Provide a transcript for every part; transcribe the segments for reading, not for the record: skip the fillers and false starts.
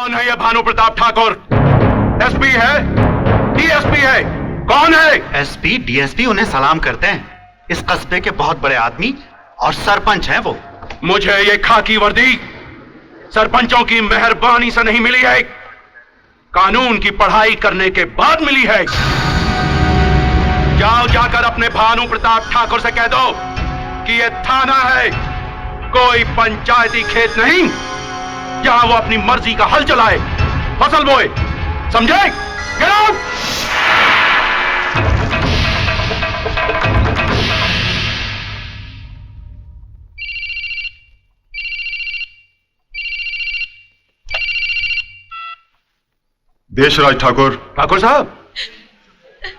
कौन है ये भानु प्रताप ठाकुर? एसपी है? डीएसपी है? कौन है? एसपी डीएसपी उन्हें सलाम करते हैं। इस कस्बे के बहुत बड़े आदमी और सरपंच हैं वो। मुझे ये खाकी वर्दी सरपंचों की मेहरबानी से नहीं मिली है, कानून की पढ़ाई करने के बाद मिली है। जाओ जाकर अपने भानु प्रताप ठाकुर से कह दो कि ये थाना है, कोई पंचायती खेत नहीं जहां वो अपनी मर्जी का हल चलाए, फसल बोए। समझे? Get out! देशराज ठाकुर। ठाकुर साहब,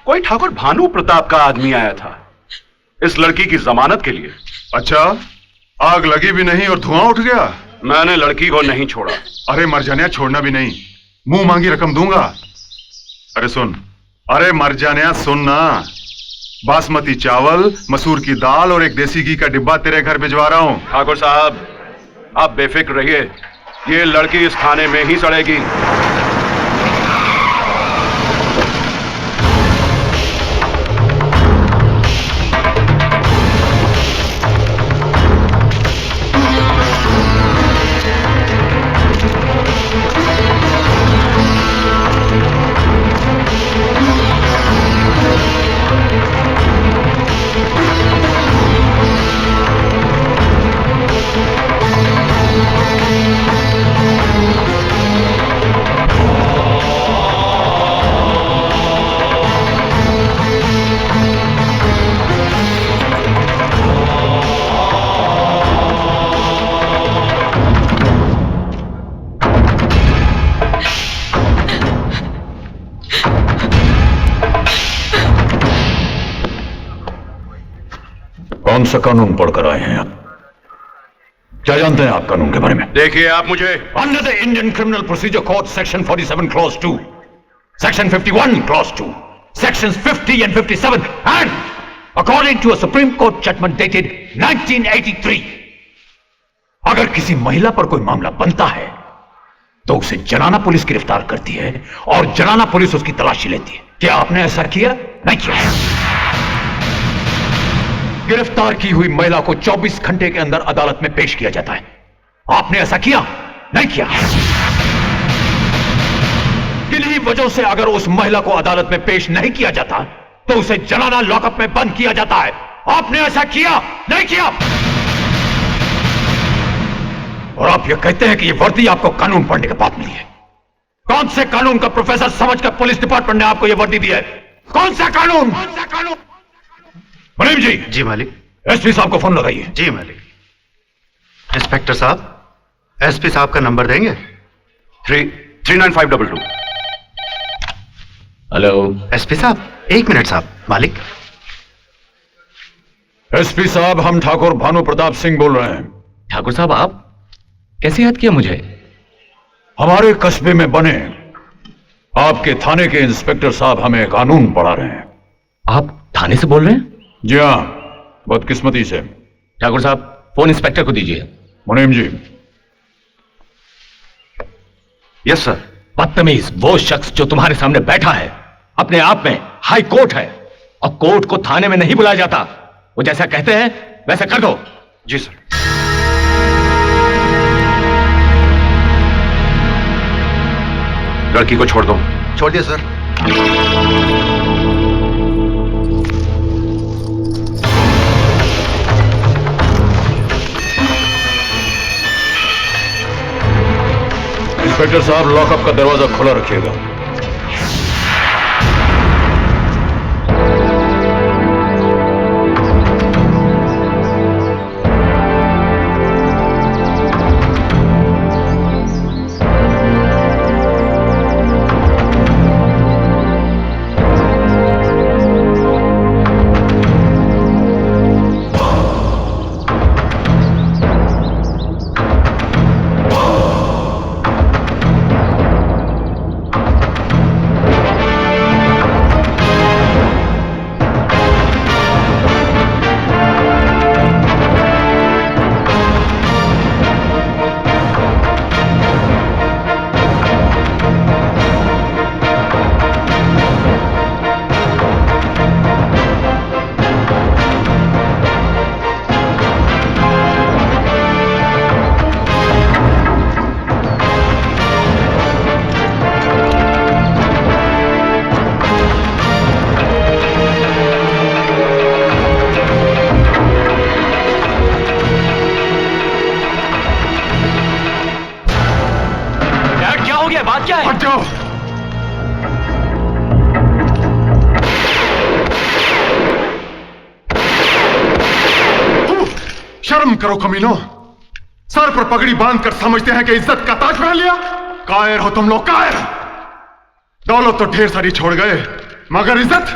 कोई ठाकुर भानु प्रताप का आदमी आया था इस लड़की की जमानत के लिए। अच्छा, आग लगी भी नहीं और धुआं उठ गया? मैंने लड़की को नहीं छोड़ा। अरे मर जाने, छोड़ना भी नहीं, मुंह मांगी रकम दूंगा। अरे सुन, अरे मर जाने सुन ना, बासमती चावल, मसूर की दाल और एक देसी घी का डिब्बा तेरे घर भिजवा रहा हूं। ठाकुर साहब, आप बेफिक्र रहिए, ये लड़की इस थाने में ही सड़ेगी। कौन सा कानून पढ़कर आए हैं आप? क्या जानते हैं आप कानून के बारे में? देखिए, आप मुझे under the Indian criminal procedure code section 47 clause 2, section 51 clause 2, sections 50 and 57 and according to a Supreme Court judgment dated 1983, अगर किसी महिला पर कोई मामला बनता है तो उसे जनाना पुलिस गिरफ्तार करती है और जनाना पुलिस उसकी तलाशी लेती है। क्या आपने ऐसा किया? नहीं किया। गिरफ्तार की हुई महिला को 24 घंटे के अंदर अदालत में पेश किया जाता है। आपने ऐसा किया? नहीं किया। किन्हीं वजहों से अगर उस महिला को अदालत में पेश नहीं किया जाता तो उसे जनाना लॉकअप में बंद किया जाता है। आपने ऐसा किया? नहीं किया। और आप ये कहते हैं कि ये वर्दी आपको कानून पढ़ने के बाद मिली है। कौन से कानून का प्रोफेसर समझकर पुलिस डिपार्टमेंट ने आपको ये वर्दी दी है? कौन सा कानून? कौन सा कानून? मुनीम जी। जी मालिक। एसपी साहब को फोन लगाइए। जी मालिक। इंस्पेक्टर साहब, एसपी साहब का नंबर देंगे? 39522। हेलो एसपी साहब, एक मिनट साहब। मालिक। एसपी साहब, हम ठाकुर भानु प्रताप सिंह बोल रहे हैं। ठाकुर साहब, आप कैसे याद किया मुझे? हमारे कस्बे में बने आपके थाने के इंस्पेक्टर साहब हमें कानून पढ़ा रहे हैं। आप थाने से बोल रहे हैं? जी हाँ, बदकिस्मती से। ठाकुर साहब, फोन इंस्पेक्टर को दीजिए। मुनीम जी। Yes sir. बदतमीज, वो शख्स जो तुम्हारे सामने बैठा है अपने आप में हाई कोर्ट है और कोर्ट को थाने में नहीं बुलाया जाता। वो जैसा कहते हैं वैसा कर दो। जी सर। लड़की को छोड़ दो। छोड़ दिया सर। इंस्पेक्टर साहब, लॉकअप का दरवाजा खुला रखिएगा। क्या है? बात क्या है? हट जाओ। शर्म करो कमीनो, सर पर पगड़ी बांधकर समझते हैं कि इज्जत का ताज पहन लिया। कायर हो तुम लोग, कायर। दौलत तो ढेर सारी छोड़ गए, मगर इज्जत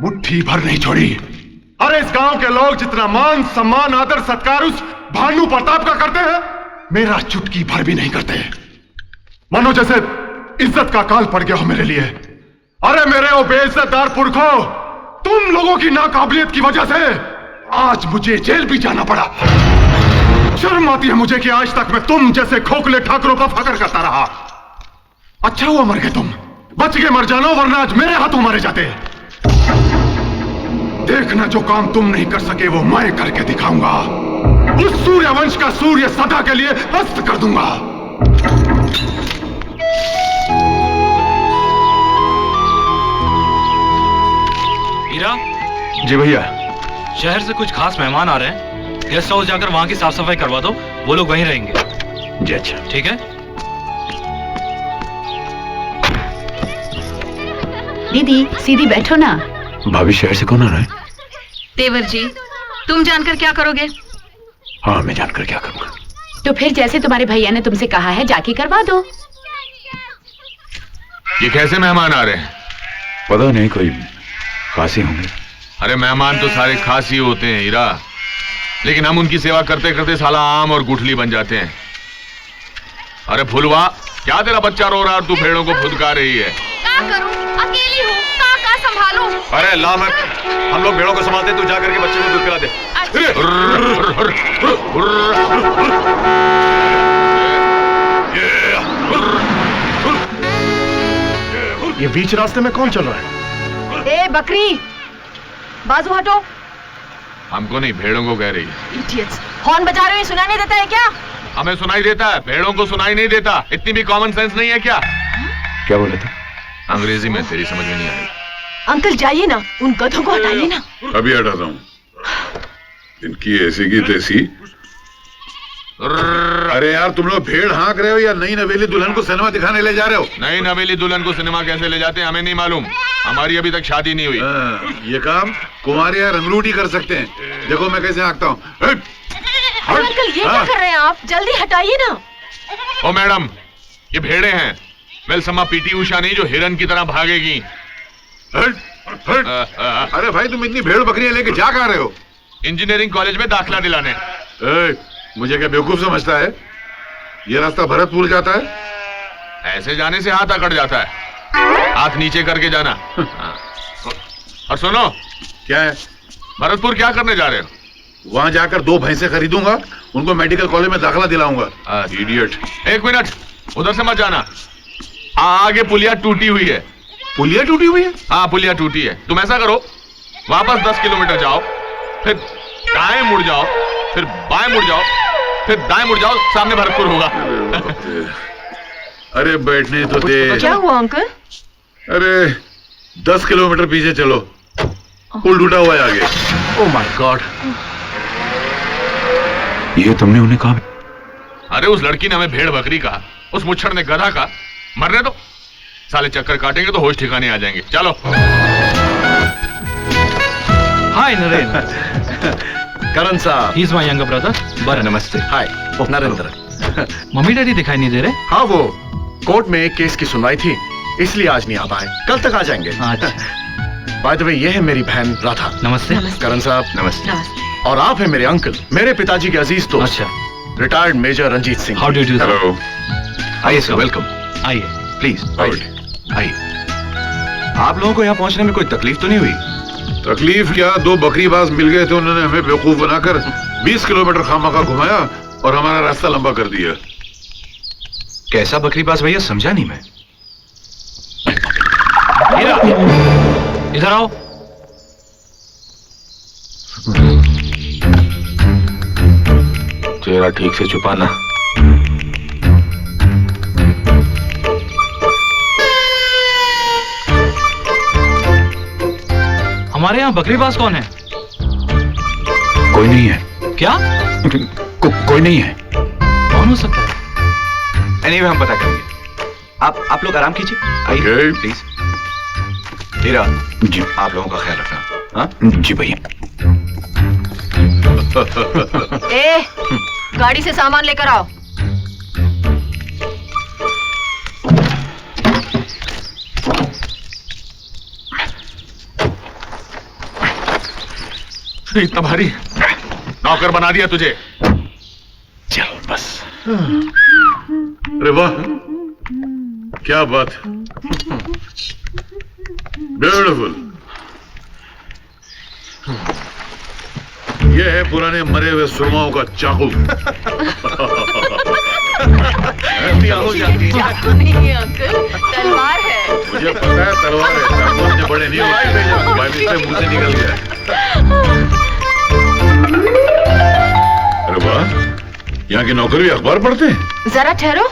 मुट्ठी भर नहीं छोड़ी। अरे इस गांव के लोग जितना मान सम्मान आदर सत्कार उस भानु प्रताप का करते हैं, मेरा चुटकी भर भी नहीं करते। मानो जैसे इज्जत का काल पड़ गया हो मेरे लिए। अरे मेरे वो बेइज्जतदार पुरखों, तुम लोगों की नाकाबिलियत की वजह से आज मुझे जेल भी जाना पड़ा। शर्म आती है मुझे कि आज तक मैं तुम जैसे खोखले ठाकुरों पर फकर करता रहा। अच्छा हुआ मर गए तुम, बच गए मर जानो, वरना आज मेरे हाथों मारे जाते। देखना जो काम तुम नहीं कर सके वो मैं करके दिखाऊंगा। उस सूर्यवंश का सूर्य सदा के लिए अस्त कर दूंगा। हीरा, जी भैया। शहर से कुछ खास मेहमान आ रहे हैं, गेस्ट हाउस जाकर वहां की साफ सफाई करवा दो, वो लोग वहीं रहेंगे। जी अच्छा। ठीक है। दीदी सीधी बैठो ना। भाभी शहर से कौन आ रहा है? देवर जी, तुम जानकर क्या करोगे? हाँ मैं जानकर क्या करूंगा। तो फिर जैसे तुम्हारे भैया ने तुमसे कहा है जाके करवा दो। ये कैसे मेहमान आ रहे हैं? पता नहीं, कोई खासी होंगे। अरे मेहमान तो सारे खास ही होते हैं हीरा, लेकिन हम उनकी सेवा करते करते साला आम और गुठली बन जाते हैं। अरे फुलवा, क्या तेरा बच्चा रो रहा है और तू भेड़ों को फुदका रही है? क्या करूं, अकेली हूँ, का संभालूं? अरे ला मैं, हम लोग भेड़ों को संभालते, तू जा करके बच्चे को दूध पिला दे। ये बीच रास्ते में कौन चल रहा है? ए बकरी, बाजू हटो। हमको नहीं, भेड़ों को कह रही है। इडियट्स, हॉर्न बजा रहे हो, सुनाई नहीं देता है क्या? हमें सुनाई देता है, भेड़ों को सुनाई नहीं देता। इतनी भी कॉमन सेंस नहीं है क्या? क्या बोले थे? अंग्रेजी में, तेरी समझ में नहीं आई। अंकल जाइए ना, उन गधों को हटाइए ना। अभी हटाता हूँ। इनकी ऐसी की तैसी। अरे यार, तुम लोग भेड़ हाँक रहे हो या नई नवेली दुल्हन को सिनेमा दिखाने ले जा रहे हो? नई नवेली दुल्हन को सिनेमा कैसे ले जाते हैं हमें नहीं मालूम, हमारी अभी तक शादी नहीं हुई। ये काम कुमार या रंगरूटी कर सकते हैं। देखो मैं कैसे हाँकता हूँ। अंकल ये क्या कर रहे हैं आप? जल्दी हटाइए ना। ओ मैडम, ये भेड़े हैं, वेलसमा पीटी उषा नहीं जो हिरन की तरह भागेगी। अरे भाई, तुम इतनी भेड़ बकरियां लेके जा कहाँ रहे हो? इंजीनियरिंग कॉलेज में दाखिला दिलाने। मुझे क्या बेवकूफ समझता है? ये रास्ता भरतपुर जाता है। ऐसे जाने से हाथ अकड़ जाता है, हाथ नीचे करके जाना। और सुनो, क्या है? भरतपुर क्या करने जा रहे हो? वहां जाकर 2 भैंसे खरीदूंगा, उनको मेडिकल कॉलेज में दाखिला दिलाऊंगा। इडियट। 1 मिनट, उधर से मत जाना, आगे पुलिया टूटी हुई है। पुलिया टूटी हुई है? हाँ पुलिया टूटी है। तुम ऐसा करो, वापस 10 किलोमीटर जाओ, फिर दाएं मुड़ जाओ, फिर बाएं मुड़ जाओ, फिर दाएं मुड़ जाओ, सामने भरतपुर होगा। अरे बैठने तो दे। क्या हुआ अंकल? अरे 10 किलोमीटर पीछे चलो, पुल टूटा हुआ है आगे। Oh my God. ये तुमने उन्हें कहा? अरे उस लड़की ने हमें भेड़ बकरी कहा, उस मुच्छड़ ने गधा कहा। मरने दो, साले चक्कर काटेंगे तो होश ठिकाने आ जाएंगे। चलो। हाय नरेंद्र। करण साहब, he is my younger brother. बर नमस्ते। हाय नरेंद्र। मम्मी डैडी दिखाई नहीं दे रहे? हाँ, वो कोर्ट में एक केस की सुनवाई थी, इसलिए आज नहीं आ पाए, कल तक आ जाएंगे। बाय द वे, ये है मेरी बहन राधा। नमस्ते। करण साहब नमस्ते। नमस्ते। और आप हैं मेरे अंकल, मेरे पिताजी के अजीज दोस्त। अच्छा। Retired major Ranjit Singh. How do you do? Hello. आइए सर, वेलकम। आइए। प्लीज आइए। आप लोगों को यहाँ पहुँचने में कोई तकलीफ तो नहीं हुई? तकलीफ क्या, 2 बकरीबाज मिल गए थे, उन्होंने हमें बेवकूफ बनाकर 20 किलोमीटर खामखा घुमाया और हमारा रास्ता लंबा कर दिया। कैसा बकरीबाज भैया, समझा नहीं मैं। इधर आओ। चेहरा ठीक से छुपाना। हमारे यहाँ बकरीबाज कौन है? कोई नहीं है। क्या? कोई नहीं है। कौन हो सकता है? एनीवे हम पता करेंगे। आप लोग आराम कीजिए, आइए Okay. प्लीज। हीरा जी, आप लोगों का ख्याल रखना। हाँ जी भैया। ए, गाड़ी से सामान लेकर आओ। इतना भारी नौकर बना दिया तुझे। चल बस। अरे वाह, क्या बात है, ब्यूटीफुल। ये है पुराने मरे हुए सुरमाओं का चाकू। चाकू नहीं है अंकल, तलवार है। मुझे पता है तलवार है, चाकू इतने बड़े नहीं होते, भाई इससे मुंह से निकल गया। अरे वाह, यहाँ के नौकर भी अखबार पढ़ते हैं। जरा ठहरो,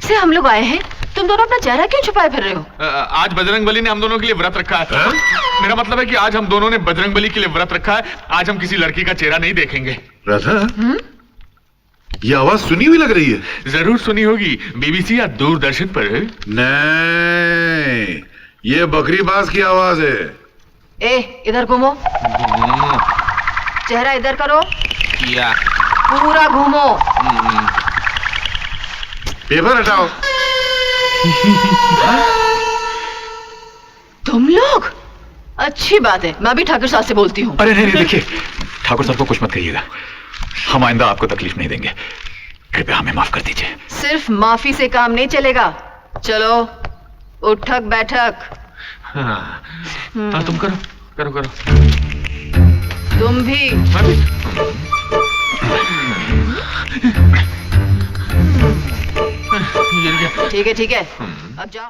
से हम लोग आए हैं, तुम दोनों अपना चेहरा क्यों छुपाए फिर रहे हो? आज बजरंगबली ने हम दोनों के लिए व्रत रखा है। मेरा मतलब है कि आज हम दोनों ने बजरंगबली के लिए व्रत रखा है। आज हम किसी लड़की का चेहरा नहीं देखेंगे। राधा, ये आवाज सुनी हुई लग रही है। जरूर सुनी होगी, बीबीसी या दूरदर्शन पर। नहीं, ये बकरीबाज की आवाज है। ए, इधर घूमो, चेहरा इधर करो, किया। पूरा घूमो। पेपर हटाओ। तुम लोग, अच्छी बात है, मैं भी ठाकुर साहब से बोलती हूँ। अरे नहीं देखिए, ठाकुर साहब को कुछ मत कहिएगा, हम आइंदा आपको तकलीफ नहीं देंगे, कृपया हमें माफ कर दीजिए। सिर्फ माफी से काम नहीं चलेगा, चलो उठक बैठक। हाँ, तुम करो करो करो। तुम भी। ठीक है, अब जाओ।